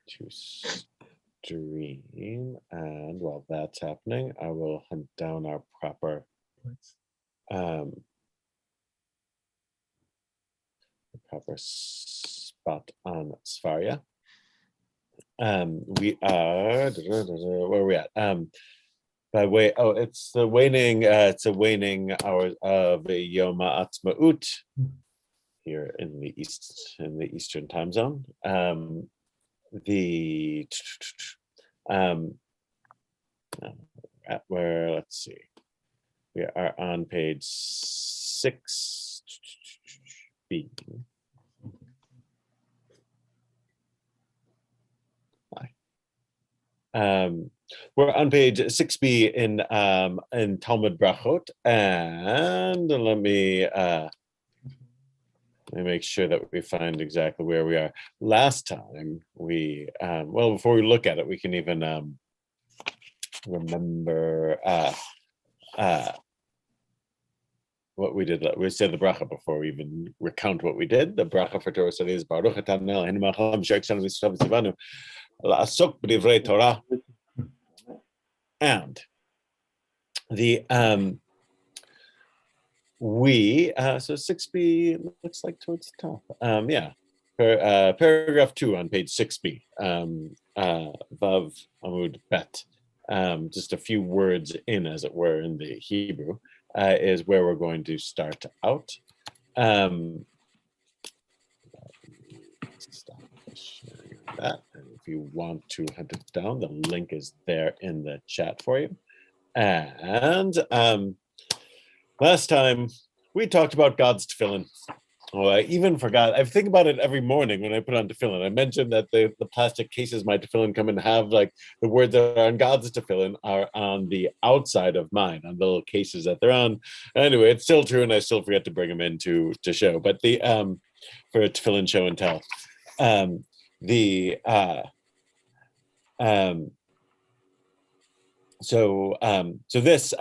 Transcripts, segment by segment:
to stream, and while that's happening, I will hunt down our proper spot on Svaria. We are where are we at? By way, it's the waning. It's a waning hour of Yom Ha'atzmaut here in the Eastern time zone. Where, let's see, we are on page 6b. We're on page 6b in Talmud Brachot, and let me make sure that we find exactly where we are. Last time we, well, before we look at it, we can even remember what we did. We said the bracha before we even recount what we did. The bracha for Torah study is Baruch atah Eloheinu melech haolam asher ekshanu v'tzivanu v'tzivanu la'asok b'divrei Torah. And the so 6b looks like towards the top. Yeah, paragraph 2 on page 6b, Vav Amud Bet. Just a few words in, as it were, in the Hebrew, is where we're going to start out. Stop sharing that. And if you want to hunt it down, the link is there in the chat for you. And last time we talked about God's tefillin. Oh, I even forgot. I think about it every morning when I put on tefillin. I mentioned that the plastic cases my tefillin come and have, like, the words that are on God's tefillin are on the outside of mine, on the little cases that they're on. Anyway, it's still true, and I still forget to bring them in to show. But the for a tefillin show and tell, so this.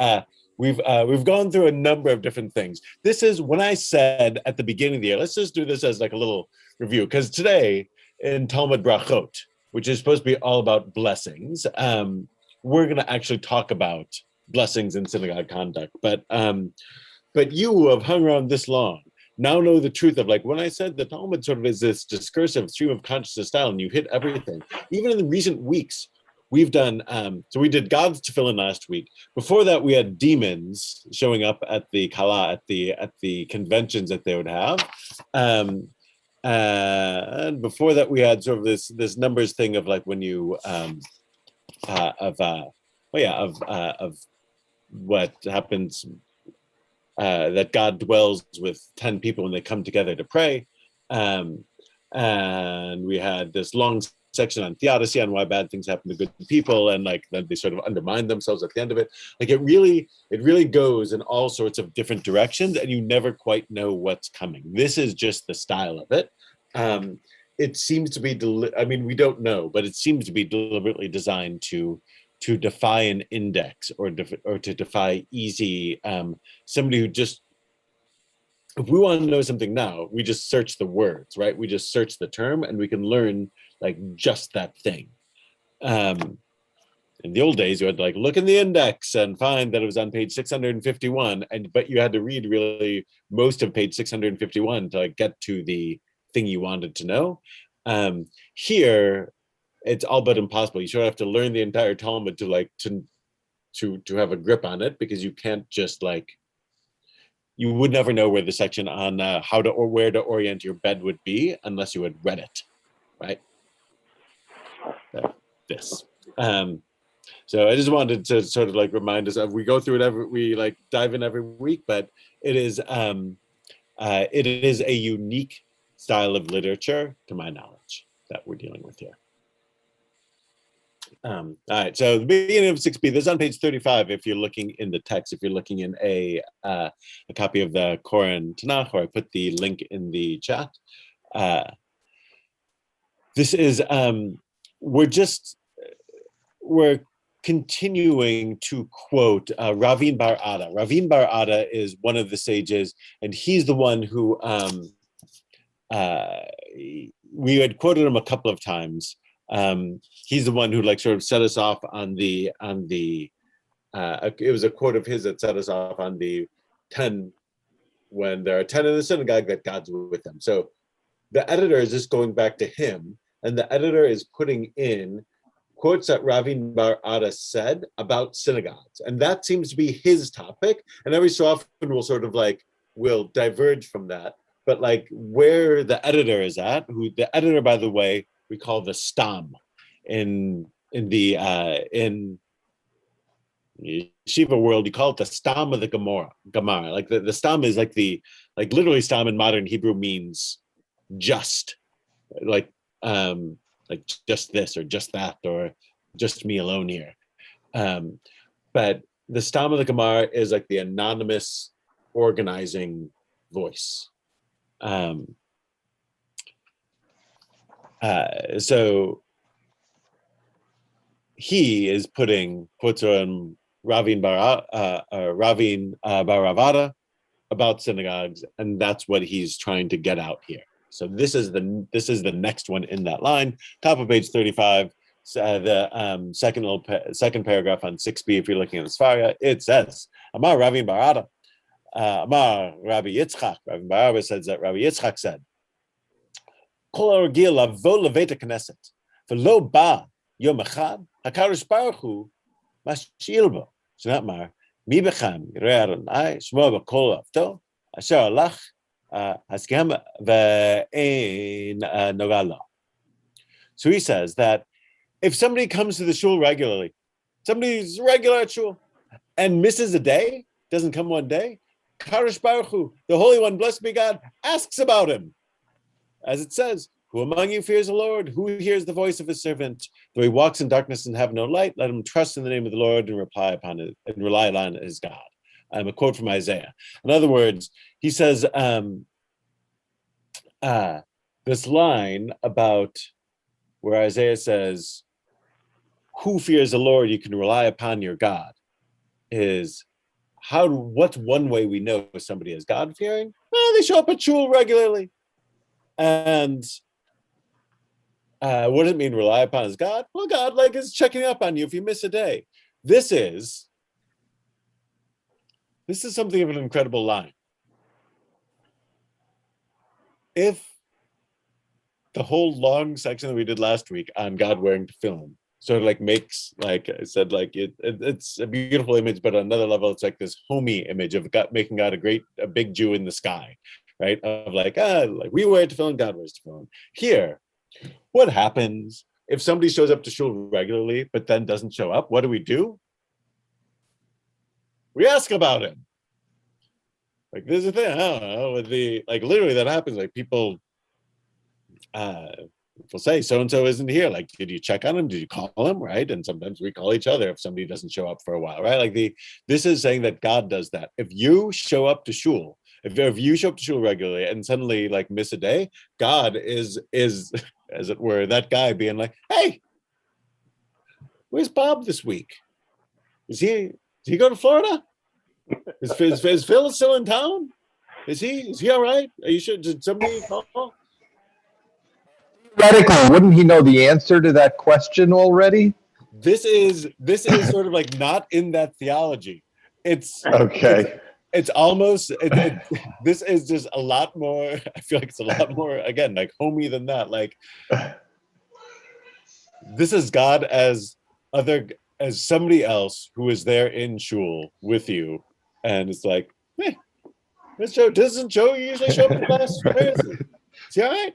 We've gone through a number of different things. This is when I said at the beginning of the year, let's just do this as like a little review, because today in Talmud Brachot, which is supposed to be all about blessings, we're going to actually talk about blessings in synagogue conduct. But you who have hung around this long now know the truth of, like, when I said the Talmud sort of is this discursive stream of consciousness style, and you hit everything. Even in the recent weeks, we've done, so we did God's tefillin last week. Before that, we had demons showing up at the Kala, at the conventions that they would have. And before that, we had sort of this numbers thing of, like, when you, of what happens, that God dwells with 10 people when they come together to pray. And we had this long section on theodicy, on why bad things happen to good people, and, like, then they sort of undermine themselves at the end of it. Like, it really goes in all sorts of different directions, and you never quite know what's coming. This is just the style of it. It seems to be, I mean, we don't know, but it seems to be deliberately designed to defy an index, or to defy easy, somebody who just, if we want to know something now, we just search the words, right? We just search the term, and we can learn, like, just that thing. In the old days, you had to, like, look in the index and find that it was on page 651, but you had to read really most of page 651 to, like, get to the thing you wanted to know. Here, it's all but impossible. You sort of have to learn the entire Talmud to, like, to have a grip on it, because you can't just, like, you would never know where the section on how to, or where to orient your bed would be unless you had read it, right? This. So I just wanted to sort of, like, remind us of, we go through it we, like, dive in every week, but it is a unique style of literature, to my knowledge, that we're dealing with here. All right, so the beginning of 6b, this is on page 35 if you're looking in the text. If you're looking in a copy of the Koran Tanakh, or I put the link in the chat. This is, we're continuing to quote Ravin Bar Ada. Ravin Bar Ada is one of the sages, and he's the one who, we had quoted him a couple of times He's the one who like sort of set us off on the it was a quote of his that set us off on the 10, when there are 10 in the synagogue, that God's with them. So the editor is just going back to him, and the editor is putting in quotes that Ravin Bar Ada said about synagogues. And that seems to be his topic. And every so often we'll sort of like, we'll diverge from that. But like where the editor is at, who the editor, by the way, we call the stam in yeshiva world, you call it the stam of the Gemara. Like the stam is like literally stam in modern Hebrew means just, like just this or just that or just me alone here. But the stam of the Gemara is like the anonymous organizing voice. So he is putting quotes on Ravin Bar Ravada about synagogues, and that's what he's trying to get out here. So this is the next one in that line, top of page 35, the second paragraph on 6b. If you're looking at the Sfaria, it says, Amar Ravin Barada, Amar Rabbi Yitzchak. Ravin Barada says that Rabbi Yitzchak said, Kol orgil lavo leveta knesset, v'lo ba yom echad hakadosh baruch hu mashil bo. Shnatmar mi bechem yirei Adonai shmo b'kol avto asher alach haskem ve'ein nogala. So he says that if somebody comes to the shul regularly, somebody's regular at shul and misses a day, doesn't come one day, Kadosh Baruch Hu, the Holy One, blessed be God, asks about him. As it says, who among you fears the Lord? Who hears the voice of his servant? Though he walks in darkness and have no light, let him trust in the name of the Lord and rely on his God. A quote from Isaiah. In other words, he says this line about where Isaiah says, who fears the Lord, you can rely upon your God, is what's one way we know somebody is God-fearing? Well, they show up at shul regularly. And what does it mean, rely upon his God? Well, God is checking up on you if you miss a day. This is something of an incredible line. If the whole long section that we did last week on God wearing tefillin sort of makes, like I said, it's a beautiful image, but on another level, it's like this homey image of God making God a big Jew in the sky, right? Of we wear tefillin, God wears tefillin. Here, what happens if somebody shows up to shul regularly but then doesn't show up? What do? We ask about him. There's a thing, I don't know, with literally that happens. People say so-and-so isn't here. Did you check on him? Did you call him? Right? And sometimes we call each other if somebody doesn't show up for a while, right? This is saying that God does that. If you show up to shul, if you show up to shul regularly and suddenly miss a day, God is as it were that guy being hey, where's Bob this week? Did he go to Florida? Is Phil still in town? Is he all right? Are you sure? Did somebody call? Theoretically, wouldn't he know the answer to that question already? This is sort of not in that theology. It's okay. It's almost this is just a lot more. I feel it's a lot more, again, homey than that. This is God as somebody else who is there in shul with you, and it's hey, Miss Joe, doesn't Joe usually show up in class? Where is he? Is he all right?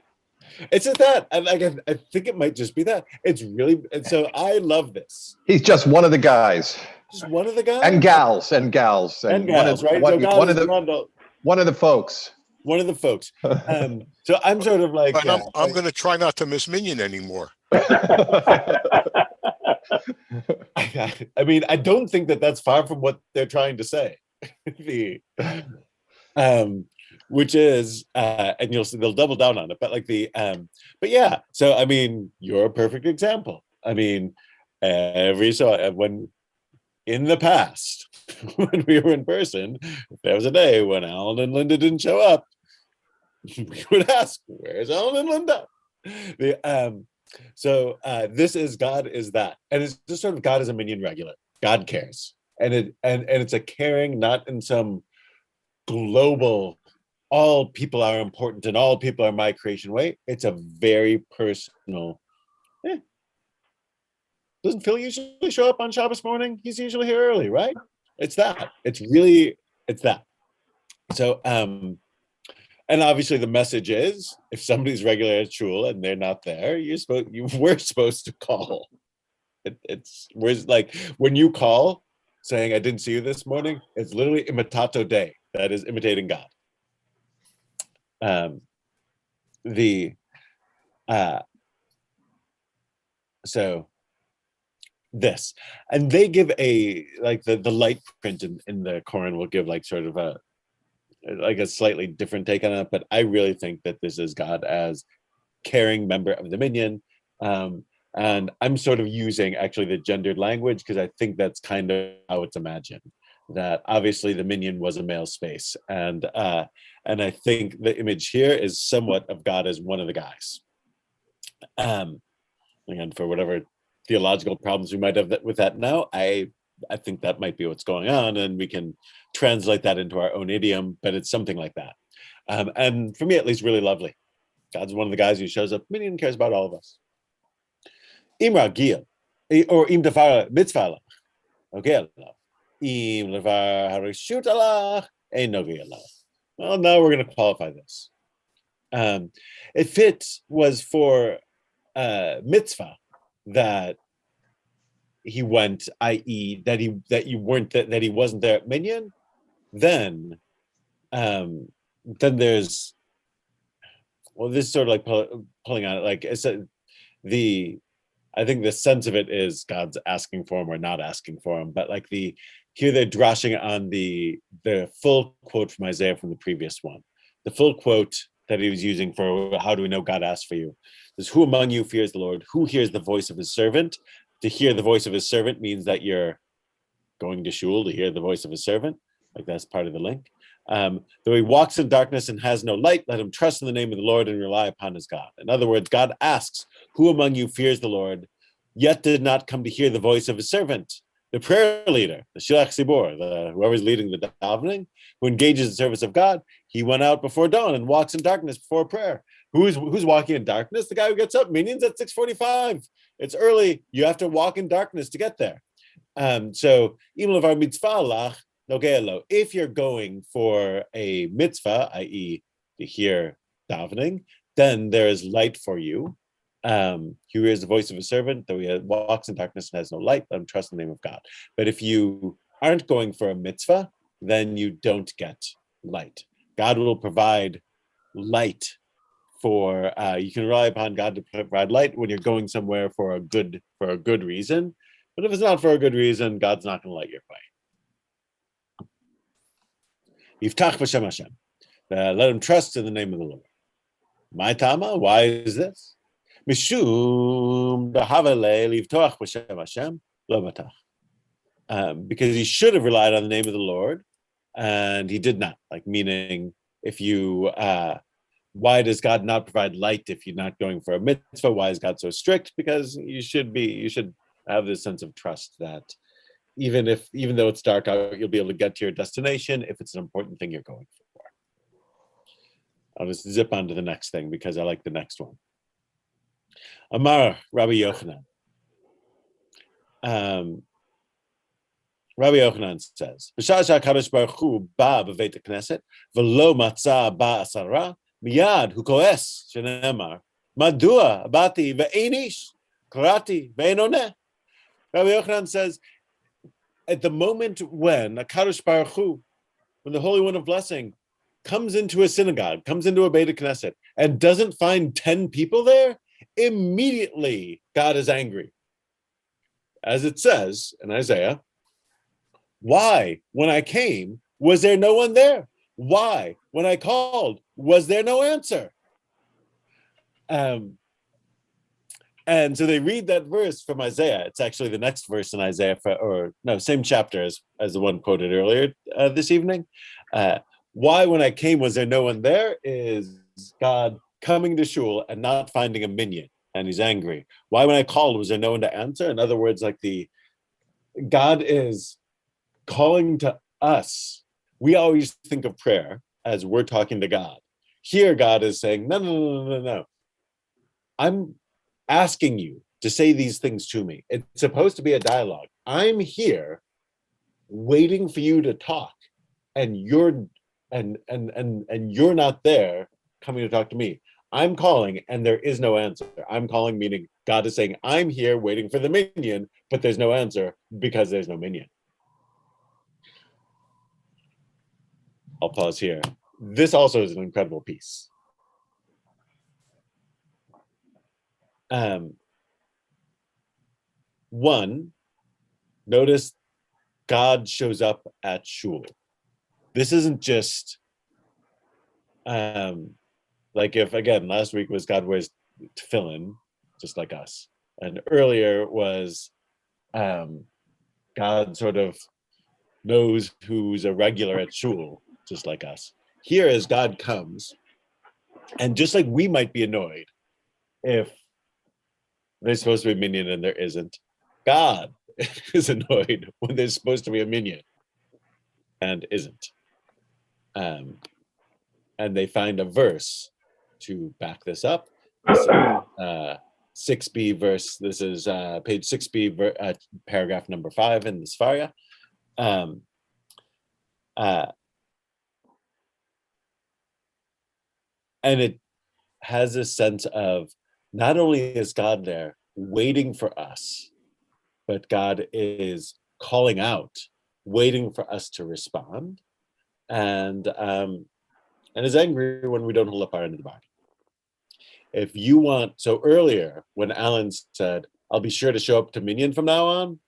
It's just that, I think it might just be that. It's really, and so I love this. He's just one of the guys. Just one of the guys? And gals. And gals, right? One of the folks. One of the folks. So I'm sort of I'm going to try not to miss Minion anymore. I mean, I don't think that that's far from what they're trying to say. Which is, and you'll see they'll double down on it, but yeah. So I mean, you're a perfect example. I mean, when in the past, when we were in person, if there was a day when Alan and Linda didn't show up, we would ask, "Where's Alan and Linda?" So this is God is that, and it's just sort of God is a minion regular. God cares, and it's a caring not in some global all people are important and all people are my creation way. It's a very personal. Eh, doesn't Phil usually show up on Shabbos morning? He's usually here early, right? It's that. It's that. So and obviously the message is if somebody's regular at shul and they're not there, we're supposed to call. It's where's like when you call saying I didn't see you this morning, it's literally imitato Dei. That is imitating God. The so this, and they give a like the light print in the Quran will give like sort of a slightly different take on it, but I really think that this is God as caring member of the minyan. And I'm sort of using actually the gendered language because I think that's kind of how it's imagined. That obviously the minyan was a male space, and I think the image here is somewhat of God as one of the guys. Again, for whatever theological problems we might have with that now, I think that might be what's going on, and we can translate that into our own idiom, but it's something like that. And for me, at least, really lovely. God's one of the guys who shows up. Minyan cares about all of us. Imra Gil, or Im Davar Mitzvah, okay. Im Davar Harishut Allah, Ein Nogi Allah. Well, now we're going to qualify this. If it was for mitzvah that he went, i.e., that he wasn't there at minyan, then there's this is sort of like pulling on it. Like it's I think the sense of it is God's asking for him or not asking for him, but like here they're drashing on the full quote from Isaiah from the previous one, the full quote that he was using for how do we know God asked for you. Is who among you fears the Lord? Who hears the voice of his servant? To hear the voice of his servant means that you're going to shul to hear the voice of his servant. Like that's part of the link. Though he walks in darkness and has no light, let him trust in the name of the Lord and rely upon his God. In other words, God asks, who among you fears the Lord, yet did not come to hear the voice of his servant? The prayer leader, the Shilach Sibor, whoever's leading the davening, who engages in service of God, he went out before dawn and walks in darkness before prayer. Who's walking in darkness? The guy who gets up. Minyan's at 6:45. It's early. You have to walk in darkness to get there. So, if you're going for a mitzvah, i.e., to hear davening, then there is light for you. He hears the voice of a servant, though he walks in darkness and has no light, let him trust in the name of God. But if you aren't going for a mitzvah, then you don't get light. God will provide light for, you can rely upon God to provide light when you're going somewhere for a good reason. But if it's not for a good reason, God's not going to light your way. Yiftach b'shem Hashem. Let him trust in the name of the Lord. My Tama, why is this? Mishum dahavale livtoach b'shem Hashem lo batach. Because he should have relied on the name of the Lord, and he did not. Like meaning, if you, why does God not provide light if you're not going for a mitzvah? Why is God so strict? Because you should have this sense of trust that even though it's dark out, you'll be able to get to your destination if it's an important thing you're going for. I'll just zip on to the next thing because I like the next one. Amar Rabbi Yochanan. Rabbi Yochanan says, "B'sha'asha Kadosh Baruch Hu ba b'veit knesset v'lo matzah ba asara miyad hu koes shenemar madua abati ve'enish karati ve'enoneh." Rabbi Yochanan says, at the moment when a Kadosh Baruch Hu, when the Holy One of Blessing comes into a synagogue, comes into a Beit Knesset, and doesn't find 10 people there, immediately God is angry. As it says in Isaiah, why, when I came, was there no one there? Why, when I called, was there no answer? And so they read that verse from Isaiah. It's actually the next verse in Isaiah, same chapter as the one quoted earlier this evening. Why, when I came, was there no one there? Is God coming to shul and not finding a minyan. and he's angry. Why, when I called, was there no one to answer? In other words, like God is calling to us. We always think of prayer as we're talking to God. Here, God is saying, no, no, no, no, no. I'm asking you to say these things to me. It's supposed to be a dialogue. I'm here waiting for you to talk, and you're you're not there coming to talk to me. I'm calling and there is no answer. I'm calling, meaning God is saying, I'm here waiting for the minion, but there's no answer because there's no minion. I'll pause here. This also is an incredible piece. One, notice God shows up at shul. This isn't just like if, again, last week was God wears tefillin, just like us. And earlier was God sort of knows who's a regular at shul, just like us. Here is God comes, and just like we might be annoyed if there's supposed to be a minion and there isn't, God is annoyed when there's supposed to be a minion and isn't. And they find a verse to back this up. This is, 6b verse. This is page 6b, paragraph number 5 in the Sfaria. And it has a sense of not only is God there waiting for us, but God is calling out, waiting for us to respond, and is angry when we don't hold up our end of the bargain. If you want, so earlier when Alan said, I'll be sure to show up to Minion from now on,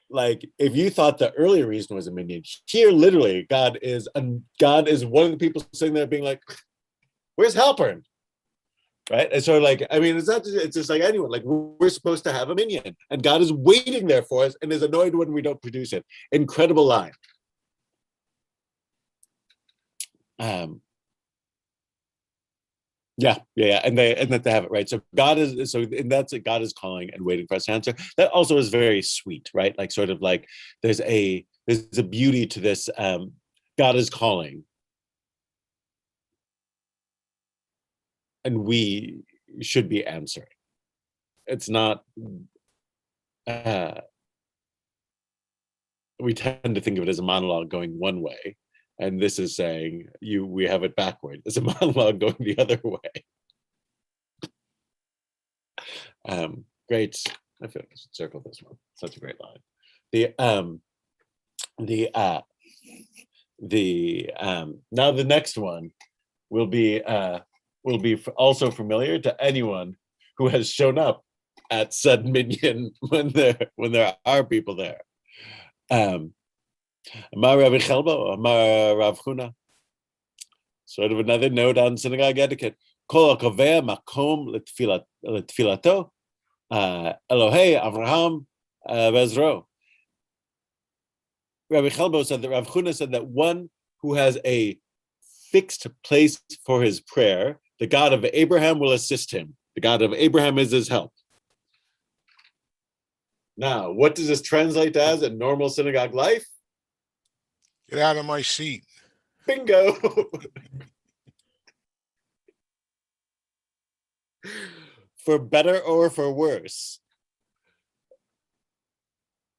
like if you thought the earlier reason was a minion, here literally God is one of the people sitting there being like, where's Halpern? Right? And so like, I mean, it's just like anyone, like we're supposed to have a minion and God is waiting there for us and is annoyed when we don't produce it. Incredible line. Yeah, and that they have it right. So God is that's it. God is calling and waiting for us to answer. That also is very sweet, right? Like sort of like there's a beauty to this. God is calling, and we should be answering. It's not. We tend to think of it as a monologue going one way. And this is saying we have it backward. It's a monologue going the other way. Great. I feel like I should circle this one. Such a great line. Now the next one will be also familiar to anyone who has shown up at said minion when there are people there. Amar Rabbi Chelbo, Amar Rav Huna. Sort of another note on synagogue etiquette. Kol hakovea makom letfilato, Elohei Avraham Bezro. Rabbi Chelbo said that Rav Huna said that one who has a fixed place for his prayer, the God of Abraham will assist him. The God of Abraham is his help. Now, what does this translate as in normal synagogue life? Get out of my seat. Bingo. For better or for worse,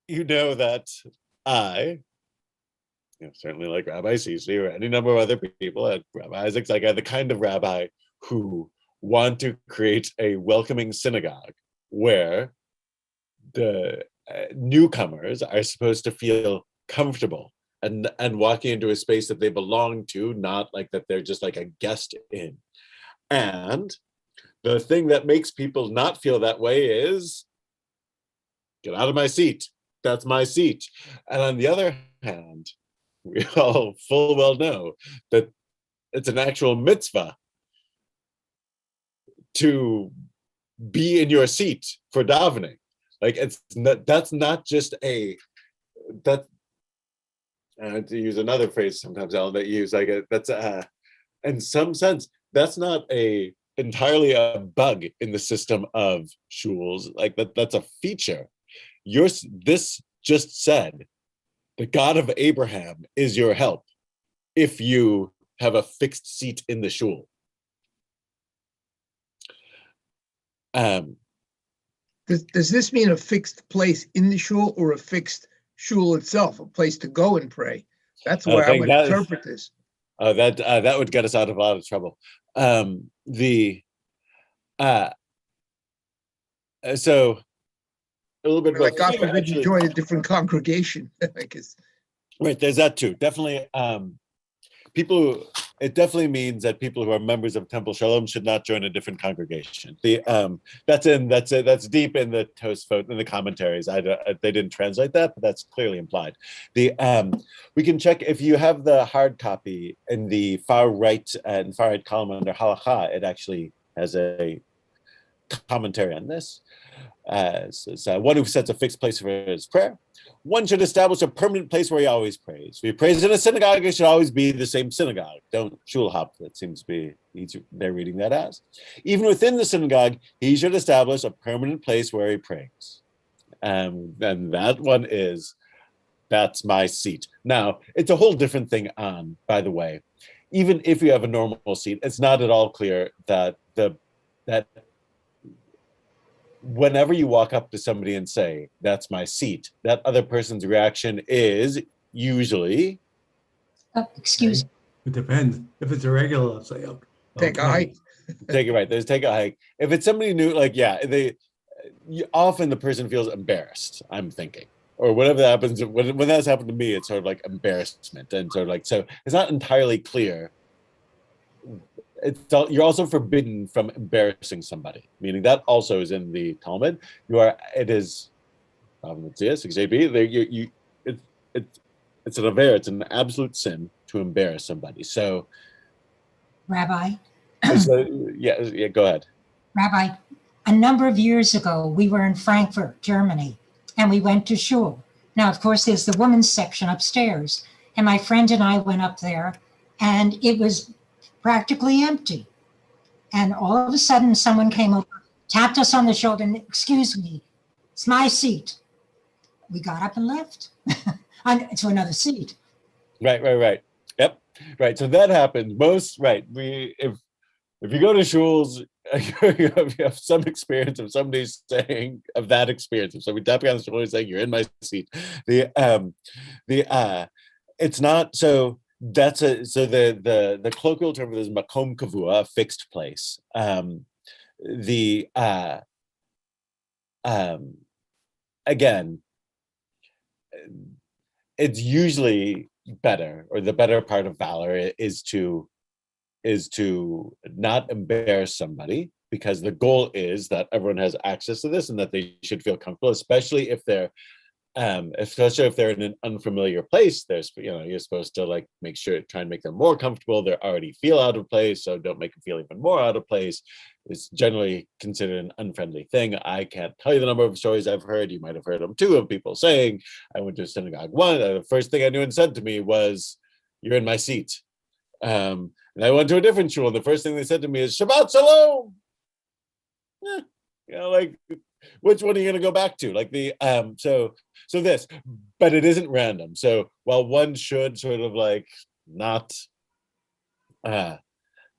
you know that I, certainly like Rabbi Sisi or any number of other people, Rabbi Isaac's like the kind of rabbi who want to create a welcoming synagogue where the newcomers are supposed to feel comfortable and walking into a space that they belong to, not like that they're just like a guest in. And the thing that makes people not feel that way is, get out of my seat. That's my seat. And on the other hand, we all full well know that it's an actual mitzvah to be in your seat for davening. Like that's not just to use another phrase sometimes Alan that you use, like that's in some sense that's not a entirely a bug in the system of shuls. Like that's a feature. This just said, the God of Abraham is your help if you have a fixed seat in the shul. Does this mean a fixed place in the shul or a fixed shul itself, a place to go and pray? That's the way I would interpret this. That would get us out of a lot of trouble. So a little bit like God forbid you join a different congregation, I guess. Right, there's that too. Definitely, it definitely means that people who are members of Temple Shalom should not join a different congregation. That's deep in the Tosfot, in the commentaries. They didn't translate that, but that's clearly implied. We can check if you have the hard copy in the far right column under Halacha. It actually has a commentary on this. So one who sets a fixed place for his prayer. One should establish a permanent place where he always prays. If he prays in a synagogue, it should always be the same synagogue. Don't shul hop. That seems to be, they're reading that as. Even within the synagogue, he should establish a permanent place where he prays. And that one that's my seat. Now, it's a whole different thing by the way. Even if you have a normal seat, it's not at all clear that whenever you walk up to somebody and say, that's my seat, that other person's reaction is usually... excuse me. It depends. If it's a regular, I'll say, okay. Take a hike. Take it right. There's take a hike. If it's somebody new, like, often the person feels embarrassed, I'm thinking. Or whatever that happens, when that's happened to me, it's sort of like embarrassment. And sort of like, so it's not entirely clear. You're also forbidden from embarrassing somebody, meaning that also is in the Talmud. It's an aver, it's an absolute sin to embarrass somebody. So, Rabbi. Yeah, go ahead. Rabbi, a number of years ago, we were in Frankfurt, Germany, and we went to shul. Now, of course, there's the women's section upstairs, and my friend and I went up there, and it was practically empty. And all of a sudden, someone came over, tapped us on the shoulder, and excuse me, it's my seat. We got up and left to another seat. Right. Yep. Right. So that happens if you go to shuls, you have some experience of somebody saying of that experience of somebody tapping on the shoulder saying you're in my seat. It's not so. The colloquial term for this is makom kavua, a fixed place. Again, it's usually better, or the better part of valor is to not embarrass somebody, because the goal is that everyone has access to this and that they should feel comfortable, especially if they're in an unfamiliar place. You're supposed to like try and make them more comfortable. They already feel out of place, so don't make them feel even more out of place. It's generally considered an unfriendly thing. I can't tell you the number of stories I've heard. You might have heard them too, of people saying, I went to a synagogue the first thing anyone said to me was, you're in my seat. And I went to a different shul, and the first thing they said to me is, Shabbat Shalom. Like, which one are you going to go back to? Like but it isn't random. So while one should sort of like not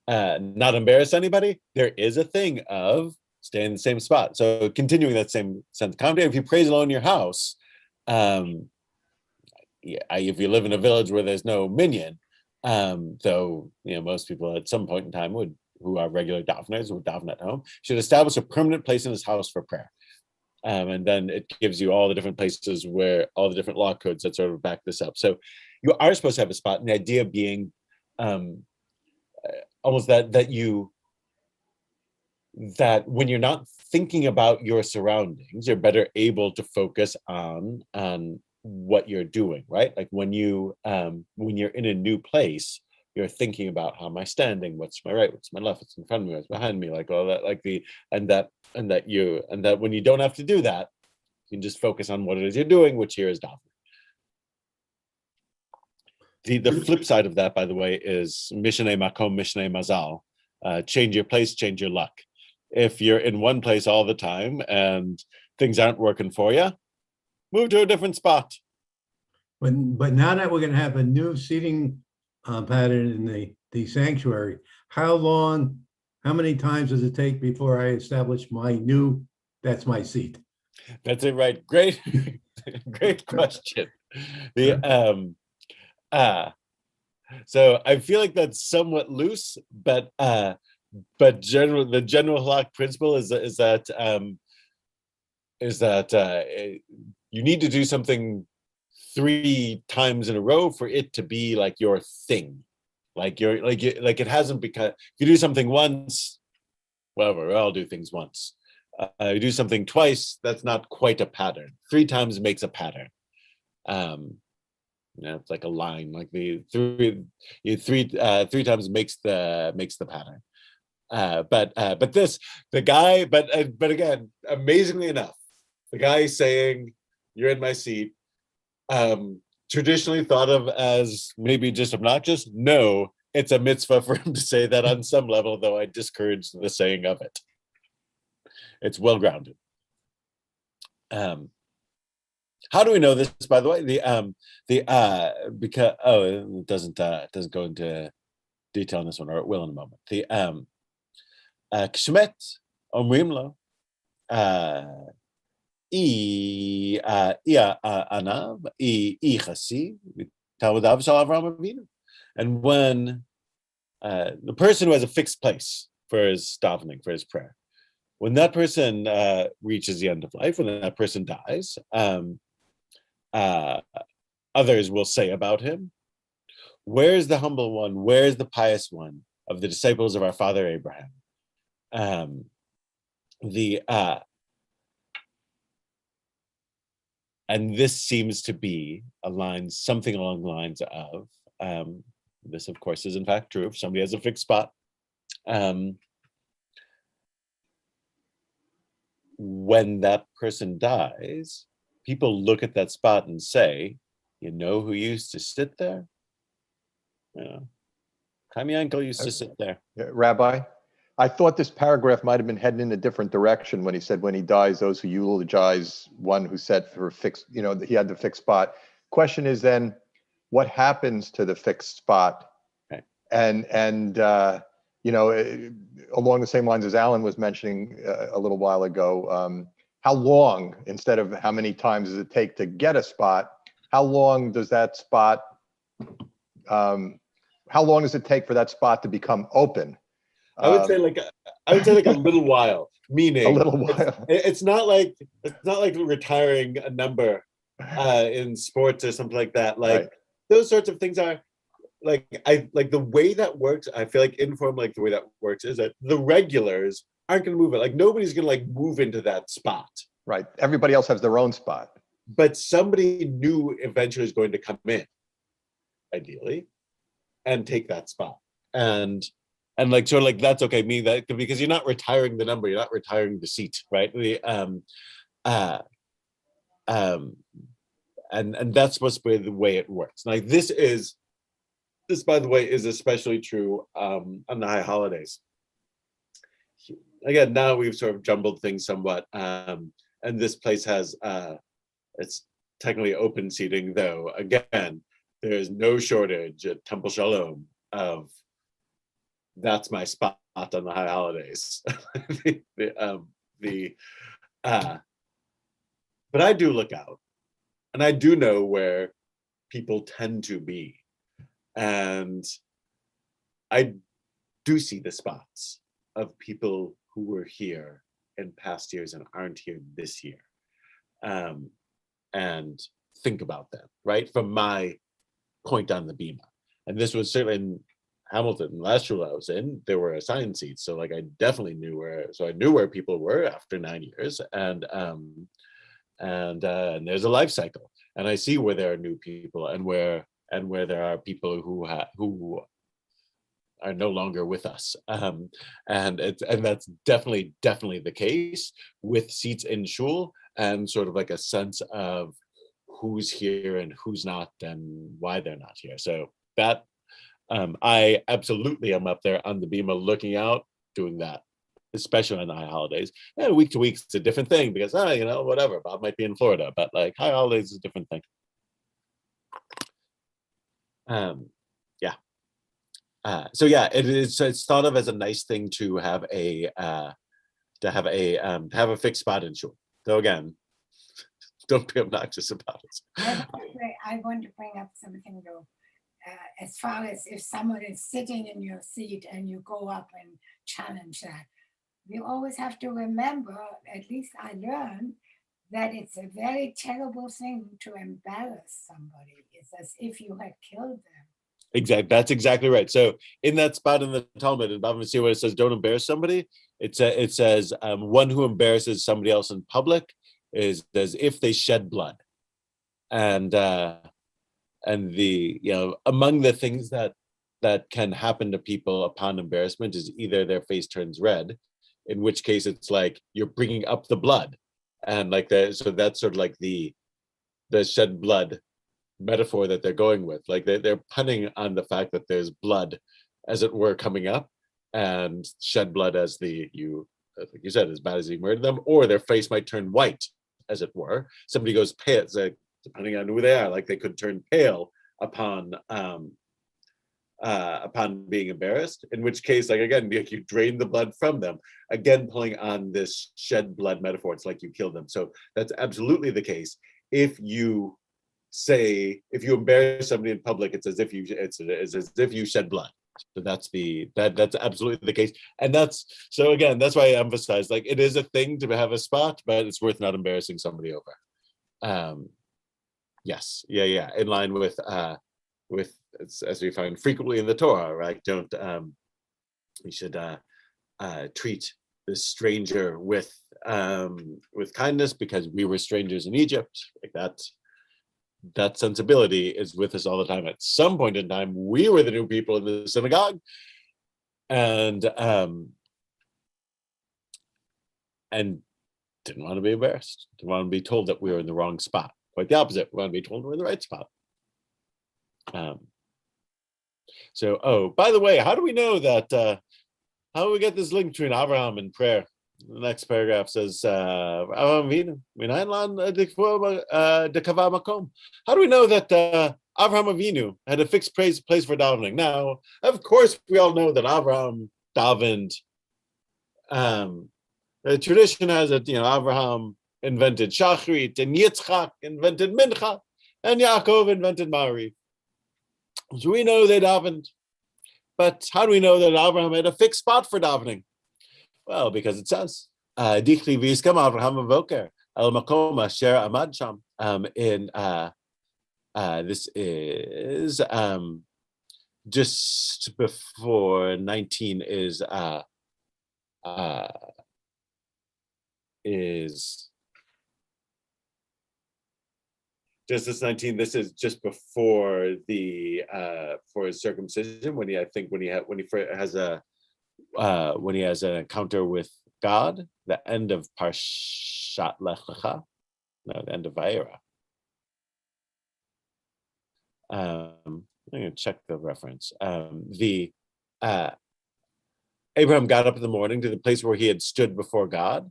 embarrass anybody, there is a thing of stay in the same spot. So continuing that same sense of comedy, if you praise alone in your house, if you live in a village where there's no minyan, though most people at some point in time who are regular daveners would daven at home, should establish a permanent place in his house for prayer. And then it gives you all the different places where all the different law codes that sort of back this up. So you are supposed to have a spot, and the idea being almost that when you're not thinking about your surroundings, you're better able to focus on what you're doing, right? Like when you're in a new place, you're thinking about, how am I standing? What's my right? What's my left? What's in front of me? What's behind me? Like all that, and that when you don't have to do that, you can just focus on what it is you're doing, which here is davening. The flip side of that, by the way, is Mishneh Makom, Mishneh Mazal. change your place, change your luck. If you're in one place all the time and things aren't working for you, move to a different spot. But now that we're going to have a new seating pattern in the sanctuary, how many times does it take before I establish that's my seat? That's it, right? Great, great question. So I feel like that's somewhat loose, but the general halakhic principle is that you need to do something 3 times in a row for it to be like your thing, like it hasn't become. If you do something once, whatever, we all do things once. You do something twice, that's not quite a pattern. 3 times makes a pattern. It's like a line, like the three times makes the pattern. But again, amazingly enough, the guy saying you're in my seat, traditionally thought of as maybe just obnoxious. No, it's a mitzvah for him to say that on some level, though I discourage the saying of it. It's well grounded. How do we know this, by the way? Because it doesn't go into detail on this one, or it will in a moment. The Kshmet omrim lo anav chasi Talmudav shel Avraham Avinu, and when the person who has a fixed place for his davening, for his prayer, when that person reaches the end of life, when that person dies, others will say about him, where's the humble one? Where's the pious one of the disciples of our father Abraham? And this seems to be something along the lines of, this of course is in fact true if somebody has a fixed spot. When that person dies, people look at that spot and say, you know who used to sit there? Chaim Yankel used to sit there. Rabbi, I thought this paragraph might have been heading in a different direction when he said, when he dies, those who eulogize one who set for fixed, he had the fixed spot. Question is then, what happens to the fixed spot? Okay. And along the same lines as Alan was mentioning a little while ago, how long, instead of how many times does it take to get a spot, how long does that spot, how long does it take for that spot to become open? I would say like a little while, meaning a little while. It's not like retiring a number in sports or something like that. Like, right. Those sorts of things are like, the way that works. I feel like informal, like the way that works is that the regulars aren't going to move it. Like nobody's going to like move into that spot. Right. Everybody else has their own spot. But somebody new eventually is going to come in, ideally, and take that spot. And like sort of like that's okay, me that because you're not retiring the number, you're not retiring the seat, right? And that's supposed to be the way it works. Like this by the way is especially true on the high holidays. Again, now we've sort of jumbled things somewhat, and this place has it's technically open seating, though again there's no shortage at Temple Shalom of that's my spot on the high holidays. But I do look out, and I do know where people tend to be, and I do see the spots of people who were here in past years and aren't here this year, and think about them, right? From my point on the bima. And this was certainly in Hamilton, last shul I was in, there were assigned seats. So like I definitely knew where people were after 9 years. And there's a life cycle. And I see where there are new people and where there are people who are no longer with us. And that's definitely the case with seats in shul and sort of like a sense of who's here and who's not and why they're not here. So that I absolutely am up there on the bima looking out, doing that, especially on the high holidays. And week to week, it's a different thing because, whatever, Bob might be in Florida, but like high holidays is a different thing. Yeah. So yeah, it's thought of as a nice thing to have a fixed spot in shul. So again, don't be obnoxious about it. I want to bring up something though. As far as if someone is sitting in your seat and you go up and challenge that, you always have to remember, at least I learned, that it's a very terrible thing to embarrass somebody. It's as if you had killed them. Exactly. That's exactly right. So in that spot in the Talmud, in Bava Metzia, where it says don't embarrass somebody, it says one who embarrasses somebody else in public is as if they shed blood. And among the things that can happen to people upon embarrassment is either their face turns red, in which case it's like you're bringing up the blood, and so that's sort of like the shed blood metaphor that they're going with. Like they're punning on the fact that there's blood, as it were, coming up, and shed blood as like you said, as bad as you murdered them, or their face might turn white, as it were. Somebody goes pale, like, depending on who they are, like they could turn pale upon being embarrassed, in which case, like again, you drain the blood from them, again pulling on this shed blood metaphor. It's like you killed them. So that's absolutely the case. If you embarrass somebody in public, it's as if you shed blood. So that's absolutely the case. And that's why I emphasize, like, it is a thing to have a spot, but it's worth not embarrassing somebody over. Yes, yeah, in line with as we find frequently in the Torah, right? We should treat this stranger with kindness because we were strangers in Egypt. Like that sensibility is with us all the time. At some point in time, we were the new people in the synagogue, and didn't want to be embarrassed. Didn't want to be told that we were in the wrong spot. Quite the opposite. We want to be told we're in the right spot. So, by the way, how do we know that? How do we get this link between Abraham and prayer? The next paragraph says, how do we know that Abraham Avinu had a fixed place for davening? Now, of course, we all know that Abraham davened. The tradition has it, Abraham invented Shachrit, and Yitzchak invented Mincha, and Yaakov invented Ma'ariv. So we know they davened. But how do we know that Abraham had a fixed spot for davening? Well, because it says, Dichli v'yiskam Abraham avoker el makom asher amad sham. This is just before 19 is Genesis 19. This is just before for his circumcision, when he has an encounter with God, the end of Parshat Lech Lecha, no, the end of Vayera. I'm going to check the reference. Abraham got up in the morning to the place where he had stood before God.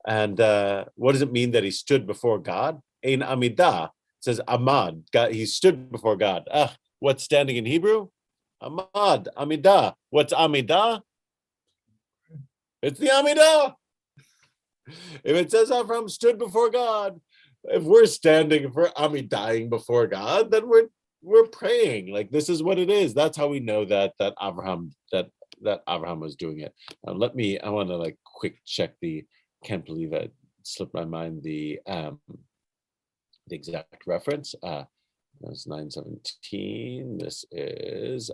And what does it mean that he stood before God? Ein Amidah. It says Amad. God, he stood before God. What's standing in Hebrew? Amad, Amidah. What's Amidah? It's the Amidah. If it says Abraham stood before God, if we're Amidaing before God, then we're praying. Like, this is what it is. That's how we know that Abraham was doing it. I want to quick check can't believe it slipped my mind the exact reference. That's 9:17. This is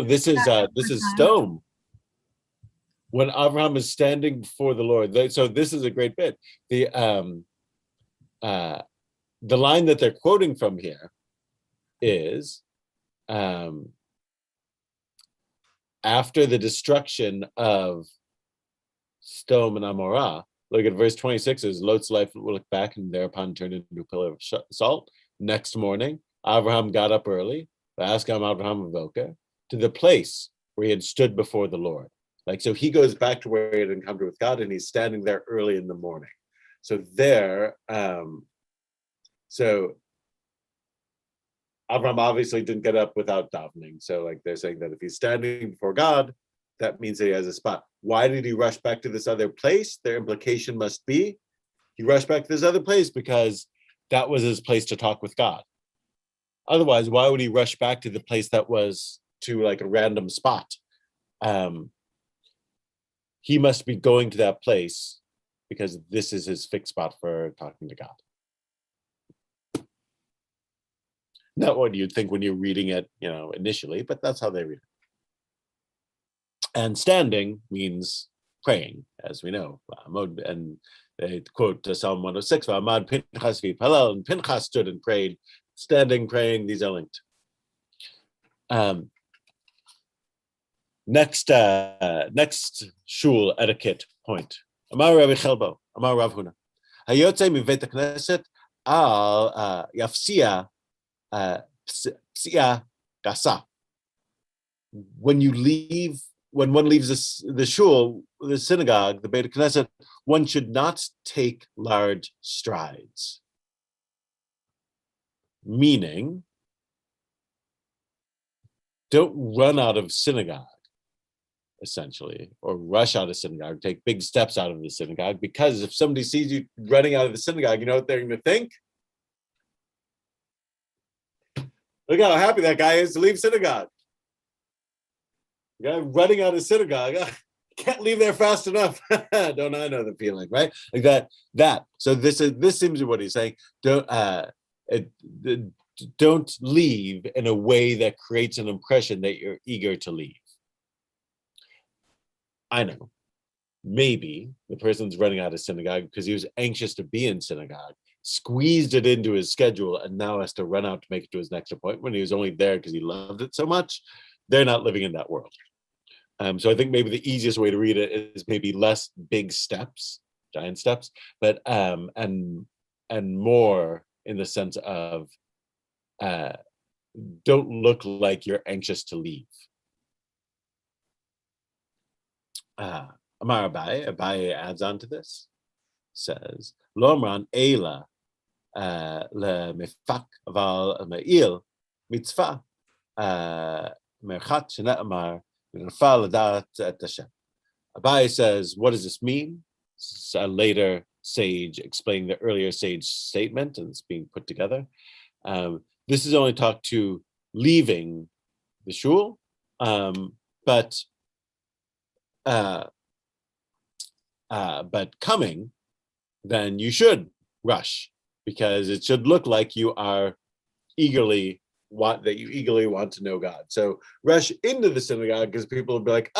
this is stone. When Abraham is standing before the Lord. So this is a great bit. The line that they're quoting from here is after the destruction of Sodom and Amorah. Look at verse 26. Is Lot's life will look back and thereupon turned into a pillar of salt. Next morning, Abraham got up early to the place where he had stood before the Lord. Like, so he goes back to where he had encountered with God, and he's standing there early in the morning. So there, so Avram obviously didn't get up without davening. So like they're saying that if he's standing before God, that means that he has a spot. Why did he rush back to this other place? Their implication must be he rushed back to this other place because that was his place to talk with God. Otherwise, why would he rush back to the place that was to like a random spot? He must be going to that place because this is his fixed spot for talking to God. Not what you'd think when you're reading it, initially, but that's how they read it. And standing means praying, as we know. And they quote Psalm 106, and Pinchas stood and prayed. Standing, praying, these are linked. Next shul etiquette point. Amar Rabbi Chelbo, Amar Rav Huna. Hayotze mivet hakneset al yafsia psia gasa. When one leaves the shul, the synagogue, the Beit Knesset, one should not take large strides. Meaning, don't run out of synagogue, essentially, or rush out of synagogue, take big steps out of the synagogue, because if somebody sees you running out of the synagogue, you know what they're going to think? Look how happy that guy is to leave synagogue. The guy running out of synagogue, can't leave there fast enough. Don't I know the feeling, right? Like that. So this seems to be what he's saying. Don't leave in a way that creates an impression that you're eager to leave. I know. Maybe the person's running out of synagogue because he was anxious to be in synagogue, squeezed it into his schedule, and now has to run out to make it to his next appointment. He was only there because he loved it so much. They're not living in that world. So I think maybe the easiest way to read it is maybe less big steps, giant steps, but and more in the sense of don't look like you're anxious to leave. Amar Abaye adds on to this, says, Lomran Eila le mefak aval me'il mitzvah merchat shene'amar Abaye says, what does this mean? It's a later sage explaining the earlier sage statement, and it's being put together. This is only talked to leaving the shul, but coming, then you should rush, because it should look like you are eagerly want to know God. So rush into the synagogue because people will be like,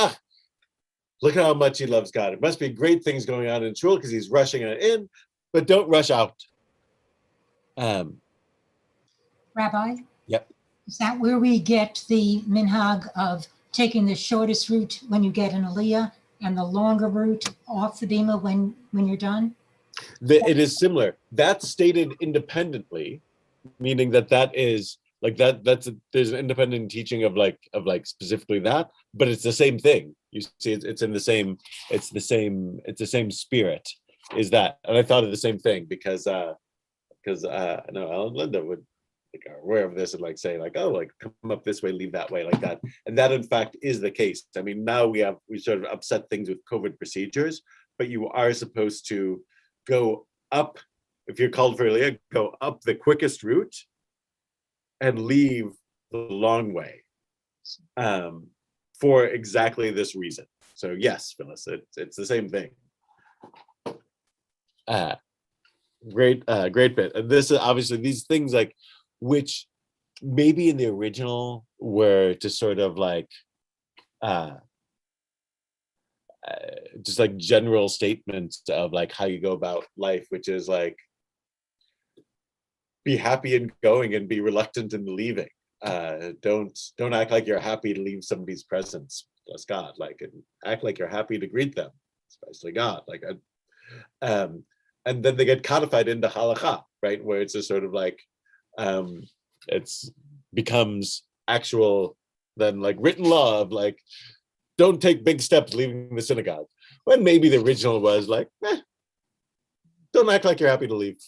look how much he loves God. It must be great things going on in shul because he's rushing in, but don't rush out. Rabbi? Yep. Is that where we get the minhag of taking the shortest route when you get an aliyah and the longer route off the bima when you're done? It is similar. That's stated independently, meaning that is like there's an independent teaching of specifically that, but it's the same thing. You see, it's the same spirit. Is that? And I thought of the same thing because I know Alan and Linda would are aware of this and say come up this way, leave that way, like that. And that in fact is the case. I mean, now we sort of upset things with COVID procedures, but you are supposed to go up, if you're called for Aliyah, go up the quickest route and leave the long way, for exactly this reason. So yes, Phyllis, it's the same thing. Great bit. And this is obviously these things which maybe in the original were to sort of just general statements of how you go about life, which is be happy in going and be reluctant in leaving. Don't act like you're happy to leave somebody's presence, bless God, and act like you're happy to greet them, especially God. And then they get codified into halakha, right, where it's just sort of it's becomes actual than like written law of like, don't take big steps leaving the synagogue. When maybe the original was like, don't act like you're happy to leave.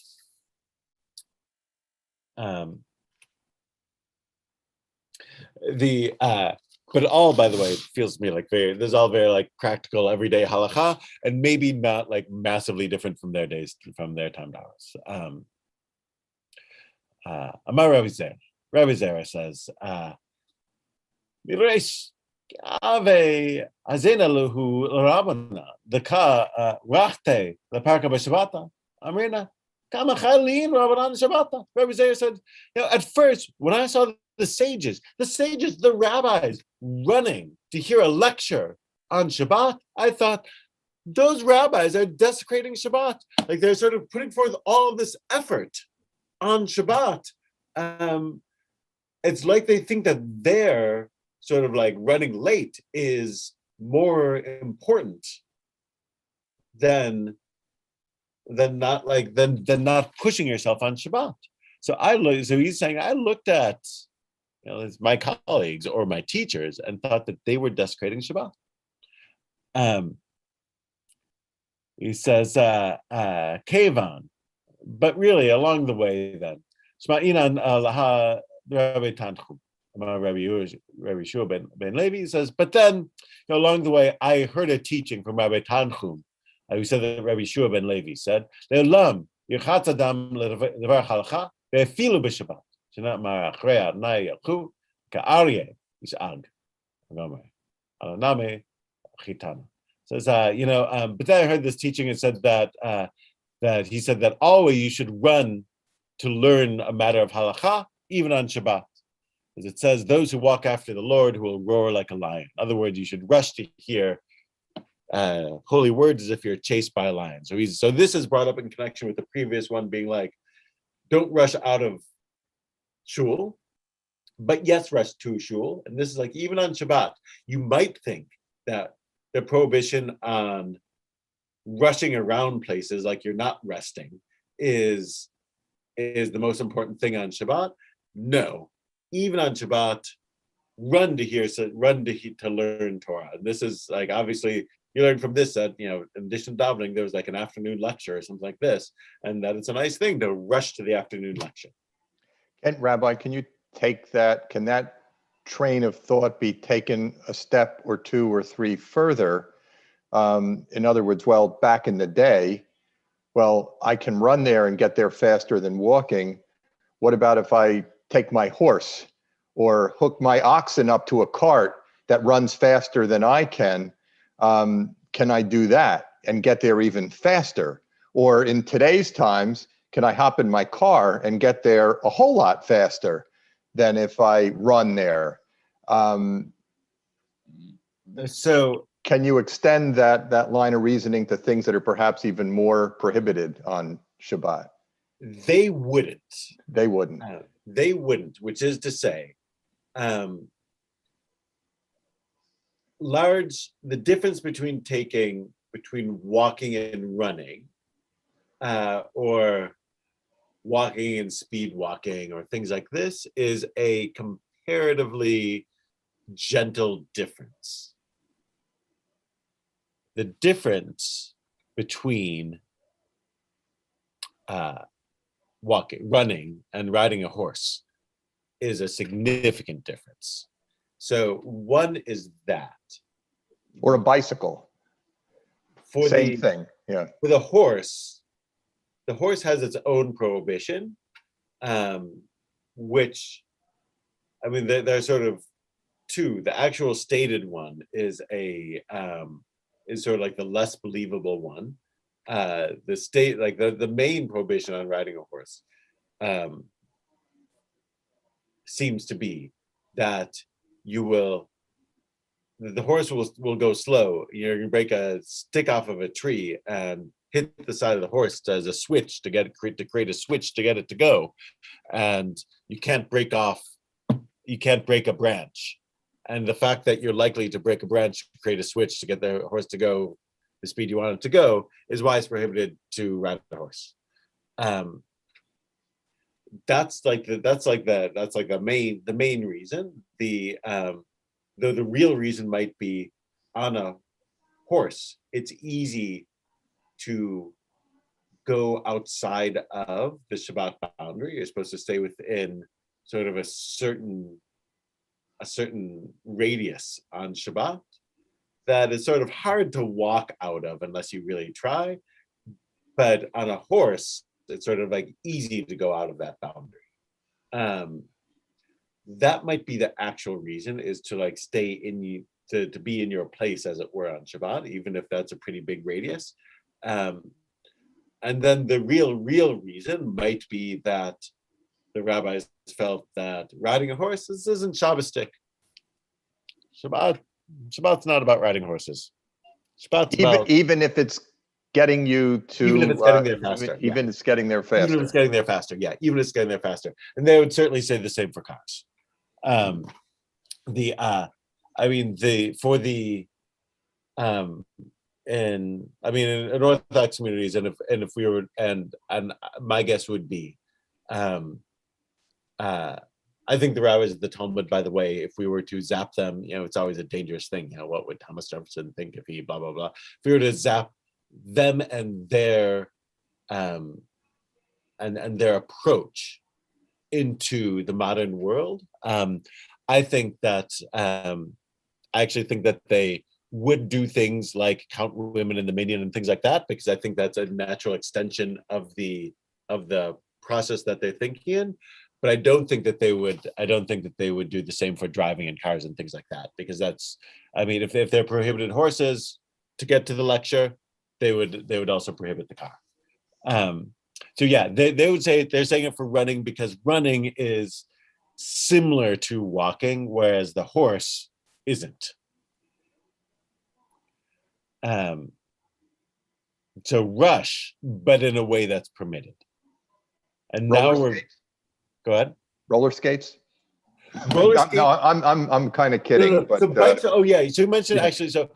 But all, by the way, feels to me like there's all very like practical everyday halacha, and maybe not like massively different from their days, from their time to ours. Amar Rabbi Zera. Rabbi Zera says, "Miresh ave azena luhu rabana deka rachte leparka b'shabata amrina kama chalin rabanan shabata." Rabbi Zera said, at first when I saw the sages, the rabbis running to hear a lecture on Shabbat, I thought, those rabbis are desecrating Shabbat. Like they're sort of putting forth all of this effort on Shabbat. It's like they think that their sort of like running late is more important than not pushing yourself on Shabbat. So he's saying, I looked at my colleagues or my teachers and thought that they were desecrating Shabbat. He says, Kevan, but really along the way then, Rabbi Tanchum, Rabbi Shua ben Levi says, but then along the way, I heard a teaching from Rabbi Tanchum, who said that Rabbi Shua ben Levi said, Le'olam yirchatz adam levar halacha ve'efilu b'Shabbat. Says, but then I heard this teaching and said that he said that always you should run to learn a matter of halacha, even on Shabbat. As it says, those who walk after the Lord who will roar like a lion. In other words, you should rush to hear holy words as if you're chased by a lion. So this is brought up in connection with the previous one being like, don't rush out of shul, but yes, rush to shul. And this is like, even on Shabbat, you might think that the prohibition on rushing around places like you're not resting is the most important thing on Shabbat. No, even on Shabbat, run to learn Torah. And this is like, obviously you learn from this that, in addition to davening, there was like an afternoon lecture or something like this, and that it's a nice thing to rush to the afternoon lecture. And Rabbi, can you take that, can that train of thought be taken a step or two or three further? In other words, well, back in the day, well, I can run there and get there faster than walking. What about if I take my horse or hook my oxen up to a cart that runs faster than I can? Can I do that and get there even faster? Or in today's times, can I hop in my car and get there a whole lot faster than if I run there? So can you extend that line of reasoning to things that are perhaps even more prohibited on Shabbat? They wouldn't. They wouldn't. They wouldn't, which is to say, the difference between walking and running, or walking and speed walking or things like this, is a comparatively gentle difference. The difference between running and riding a horse is a significant difference. So one is that. Or a bicycle. Same thing, yeah. For the horse has its own prohibition, which, I mean, they're sort of two. The actual stated one is is sort of like the less believable one. The state, like the main prohibition on riding a horse, seems to be that the horse will go slow. You're going to break a stick off of a tree and hit the side of the horse as a switch to create a switch to get it to go, and you can't break a branch. And the fact that you're likely to break a branch to create a switch to get the horse to go the speed you want it to go is why it's prohibited to ride a horse. that's like the main reason. Though the real reason might be on a horse, it's easy to go outside of the Shabbat boundary. You're supposed to stay within sort of a certain radius on Shabbat that is sort of hard to walk out of unless you really try. But on a horse, it's sort of like easy to go out of that boundary. That might be the actual reason, is to like stay in you, to be in your place, as it were, on Shabbat, even if that's a pretty big radius. And then the real reason might be that the rabbis felt that riding a horse, this isn't Shabbostic. Shabbat's not about riding horses. Shabbat's about, Even if it's getting you to, even if it's getting there faster. even if it's getting there faster. Even if it's getting there faster, yeah. Even if it's getting there faster, and they would certainly say the same for cars. In Orthodox communities, and if we were, and my guess would be, I think the rabbis of the Talmud, by the way, if we were to zap them, it's always a dangerous thing. What would Thomas Jefferson think if he blah blah blah? If we were to zap them and their their approach into the modern world, I actually think that they would do things like count women in the minyan and things like that, because I think that's a natural extension of the process that they're thinking in. But I don't think that they would do the same for driving in cars and things like that, because that's, if they're prohibited horses to get to the lecture, they would also prohibit the car. So yeah, they would say they're saying it for running because running is similar to walking, whereas the horse isn't. So rush, but in a way that's permitted. And Roller skates? Go ahead. Roller skates? Roller skates? No, I'm kind of kidding. No. But, so bikes. So you mentioned actually. So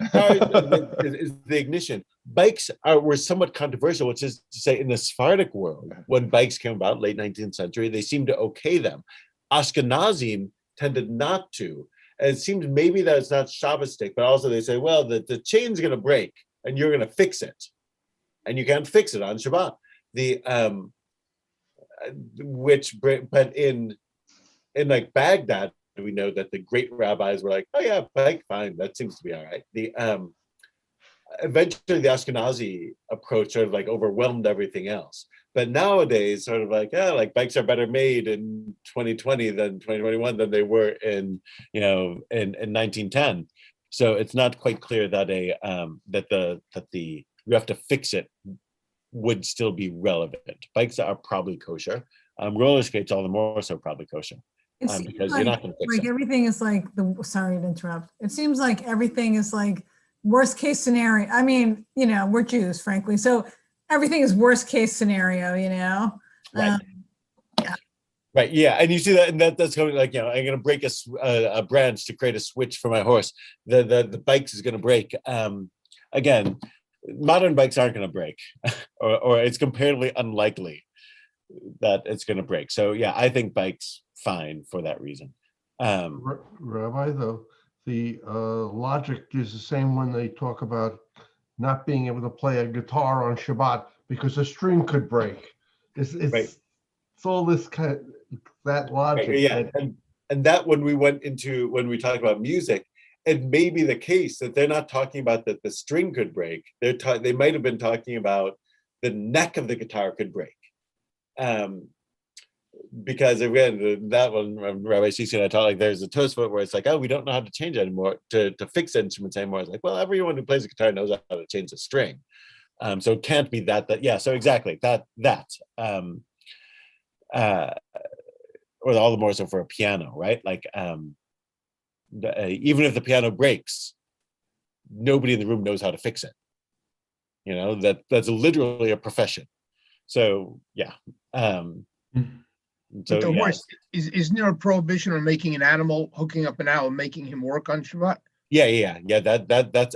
is the ignition. Bikes were somewhat controversial, which is to say, in the Sephardic world, when bikes came about, late 19th century, they seemed to okay them. Ashkenazim tended not to. And it seems maybe that it's not Shabbostic, but also they say, well, the chain's going to break and you're going to fix it, and you can't fix it on Shabbat. But in like Baghdad, we know that the great rabbis were like, oh yeah, bike, fine, that seems to be all right. Eventually the Ashkenazi approach sort of like overwhelmed everything else. But nowadays, sort of like, like bikes are better made in 2020 than 2021 than they were in 1910. So it's not quite clear that you have to fix it would still be relevant. Bikes are probably kosher. Roller skates all the more so probably kosher. Because you're not going to fix it. Everything is like sorry to interrupt. It seems like everything is like worst case scenario. We're Jews, frankly, so everything is worst case scenario. Right. Right. Yeah, and you see that, and that's going like, I'm going to break a branch to create a switch for my horse. The bikes is going to break. Again, modern bikes aren't going to break, or it's comparatively unlikely that it's going to break. So yeah, I think bikes fine for that reason. Rabbi, though, the logic is the same when they talk about not being able to play a guitar on Shabbat because a string could break. It's right. It's all this kind of that logic. Right, yeah, and that when we talk about music, it may be the case that they're not talking about that the string could break. They might have been talking about the neck of the guitar could break. Because again, that one, Rabbi Sisi and I talked, like there's a Tosfot where it's like, we don't know how to change it anymore, to fix instruments anymore. It's like, well, everyone who plays a guitar knows how to change the string. So it can't be that. Yeah, so exactly, that. Or all the more so for a piano, right? Like, even if the piano breaks, nobody in the room knows how to fix it. That's literally a profession. So yeah. But the horse, isn't there a prohibition on making an animal, hooking up an animal, making him work on Shabbat? Yeah. That's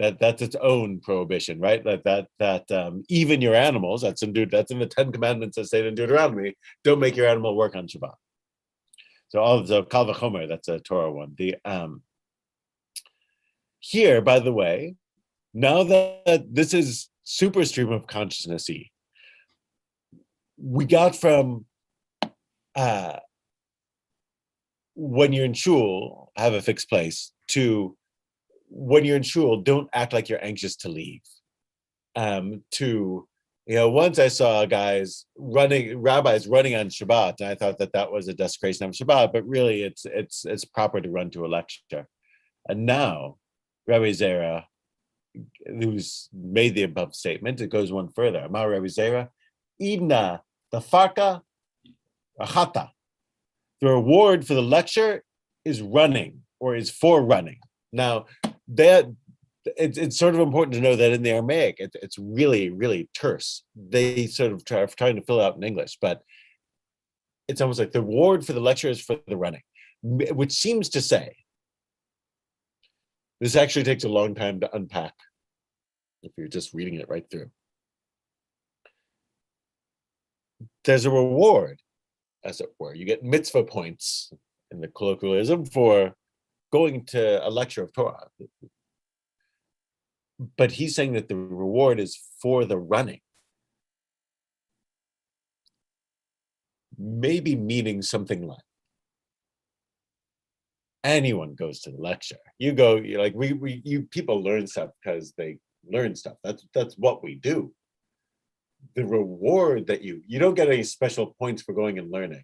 That's its own prohibition, right? That even your animals, that's in the 10 Commandments that say in Deuteronomy, don't make your animal work on Shabbat. So all of the Kal V'chomer, that's a Torah one. The here, by the way, now that this is super stream of consciousness-y, we got from when you're in shul, have a fixed place, to when you're in shul, don't act like you're anxious to leave. To, once I saw rabbis running on Shabbat, and I thought that was a desecration of Shabbat, but really it's proper to run to a lecture. And now, Rabbi Zera, who's made the above statement, it goes one further. Amar Rabbi Zera, Idna tafarka achata. The reward for the lecture is running, or is for running. Now, it's sort of important to know that in the Aramaic, it's really, really terse. They sort of trying to fill it out in English, but it's almost like the reward for the lecture is for the running, which seems to say, this actually takes a long time to unpack if you're just reading it right through. There's a reward, as it were. You get mitzvah points in the colloquialism for going to a lecture of Torah. But he's saying that the reward is for the running. Maybe meaning something like, anyone goes to the lecture. You go, you people learn stuff because they learn stuff. That's what we do. The reward that you don't get any special points for going and learning.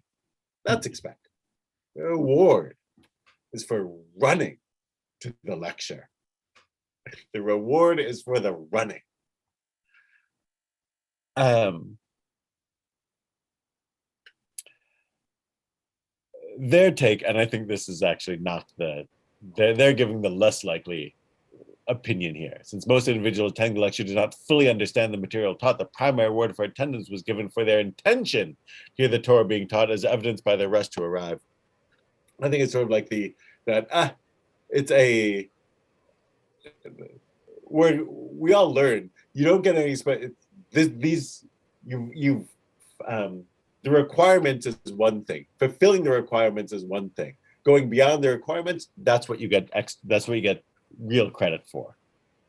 That's expected. The reward is for running to the lecture. The reward is for the running. Their take, and I think this is actually not they're giving the less likely opinion here. Since most individuals attending the lecture do not fully understand the material taught, the primary reward for attendance was given for their intention to hear the Torah being taught, as evidenced by their rush to arrive. I think it's sort of like it's a where we all learn. You don't get any the requirements is one thing. Fulfilling the requirements is one thing. Going beyond the requirements, that's what you get. That's what you get real credit for.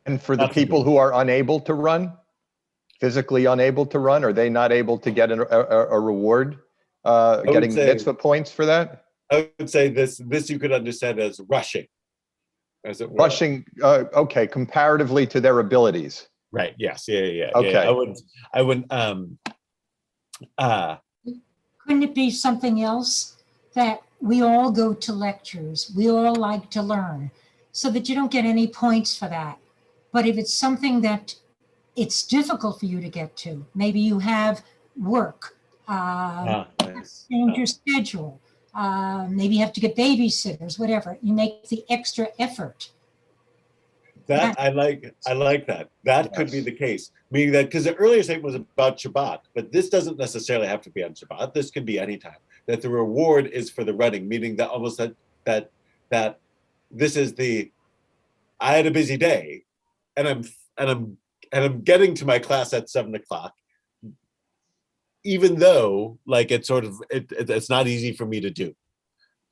And for the people who are unable to run, physically unable to run, are they not able to get a reward, getting mitzvah points for that? I would say this you could understand as rushing, as it were. Rushing, okay, comparatively to their abilities. Right. Yes. Yeah. Okay. Yeah. I wouldn't. Couldn't it be something else, that we all go to lectures, we all like to learn, so that you don't get any points for that? But if it's something that it's difficult for you to get to, maybe you have work, change your schedule, maybe you have to get babysitters, whatever, you make the extra effort. That I like that. That could be the case. Meaning that, because the earlier statement was about Shabbat, but this doesn't necessarily have to be on Shabbat. This could be anytime. That the reward is for the running, meaning that almost that this is I had a busy day, and I'm getting to my class at 7:00, even though it's sort of it's not easy for me to do.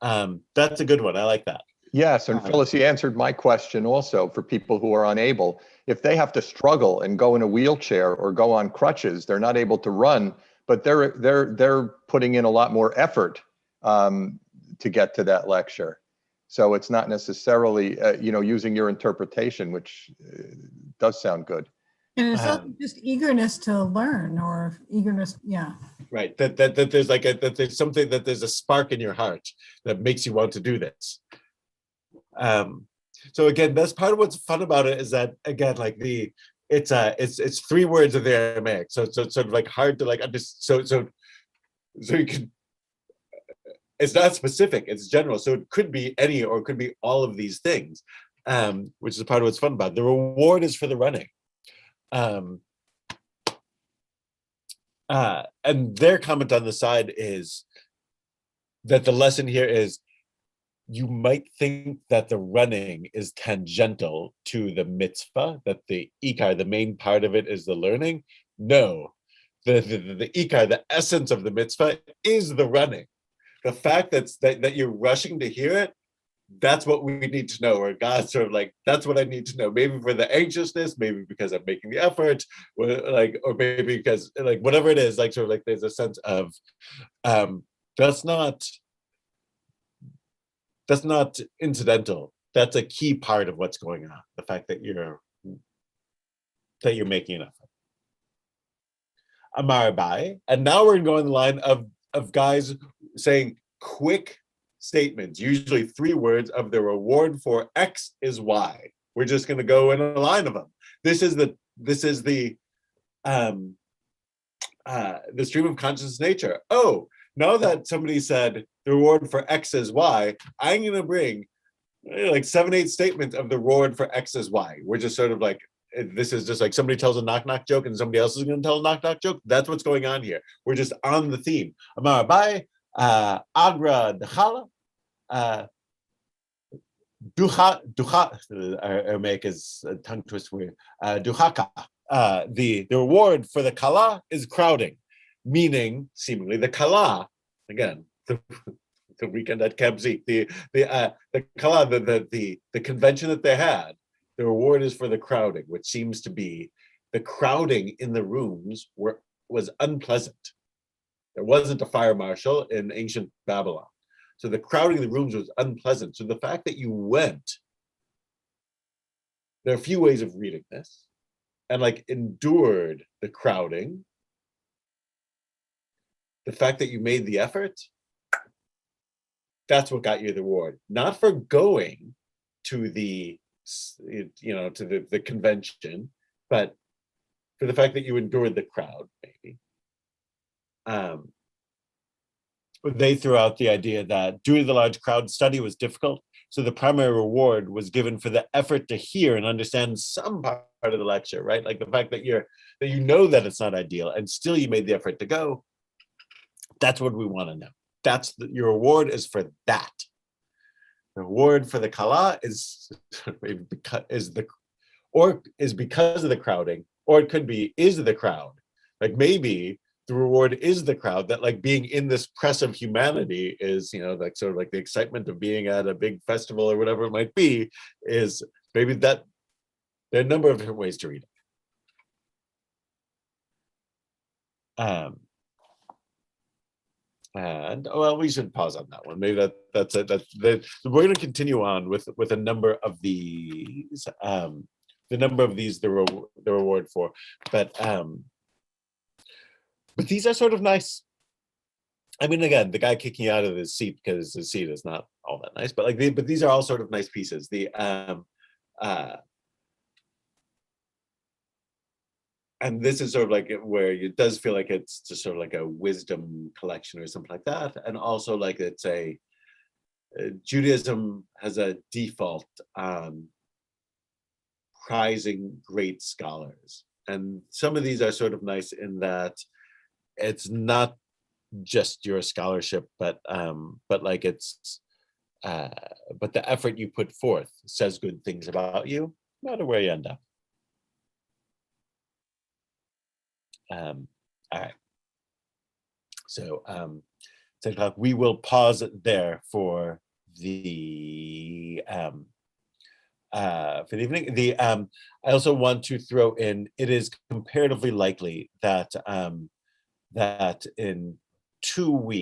That's a good one. I like that. Yes, and Phyllis, you answered my question also for people who are unable. If they have to struggle and go in a wheelchair or go on crutches, they're not able to run, but they're putting in a lot more effort to get to that lecture. So it's not necessarily using your interpretation, which does sound good. And it's also just eagerness to learn, or eagerness, yeah. Right. That there's that there's something, that there's a spark in your heart that makes you want to do this. So again, that's part of what's fun about it, is that again, it's 3 words of the Aramaic, so it's sort of hard to understand. So you can, it's not specific, it's general, so it could be any, or it could be all of these things, which is part of what's fun about it. The reward is for the running, and their comment on the side is that the lesson here is you might think that the running is tangential to the mitzvah, that the ikar, the main part of it, is the learning. No, the ikar, the essence of the mitzvah, is the running. The fact that you're rushing to hear it, that's what we need to know. Or God's sort of like, that's what I need to know. Maybe for the anxiousness, maybe because I'm making the effort, or maybe because like whatever it is, like sort of like there's a sense of that's not incidental. That's a key part of what's going on. The fact that you're making an effort. Amar Bai, and now we're going the line of guys saying quick statements, usually 3 words of the reward for X is Y. We're just going to go in a line of them. This is the stream of consciousness nature. Oh, now that somebody said the reward for X is Y, I'm going to bring like 7-8 statements of the reward for X is Y. We're just sort of like, this is just like somebody tells a knock-knock joke and somebody else is going to tell a knock-knock joke. That's what's going on here. We're just on the theme. Amar Abai, Agra Dechala, Ducha, Aramaic is a tongue twist weird. Duhaka, the reward for the Kala is crowding, meaning seemingly the Kala, again, the weekend at Camp Zeke, the Kala, the convention that they had, the reward is for the crowding, which seems to be the crowding in the rooms was unpleasant. There wasn't a fire marshal in ancient Babylon. So the crowding in the rooms was unpleasant. So the fact that you went, there are a few ways of reading this, and like endured the crowding, the fact that you made the effort, that's what got you the reward. Not for going to the, to the convention, but for the fact that you endured the crowd, maybe. They threw out the idea that due to the large crowd, study was difficult, so the primary reward was given for the effort to hear and understand some part of the lecture, right? Like the fact that you know that it's not ideal and still you made the effort to go. That's what we want to know. Your reward is for that. The reward for the kala is because of the crowding, or it could be is the crowd. Like maybe the reward is the crowd, that like being in this press of humanity is, like sort of like the excitement of being at a big festival or whatever it might be, is maybe that there are a number of different ways to read it. And well, we should pause on that one. Maybe that's it. We're going to continue on with a number of these, the reward for, but these are sort of nice. I mean, again, the guy kicking you out of his seat because his seat is not all that nice, but but these are all sort of nice pieces. And this is sort of like where it does feel like it's just sort of like a wisdom collection or something like that. And also like it's Judaism has a default on prizing great scholars. And some of these are sort of nice in that it's not just your scholarship, but like it's, but the effort you put forth says good things about you, no matter where you end up. All right. So 10 o'clock, we will pause there for the evening. I also want to throw in, it is comparatively likely that that in 2 weeks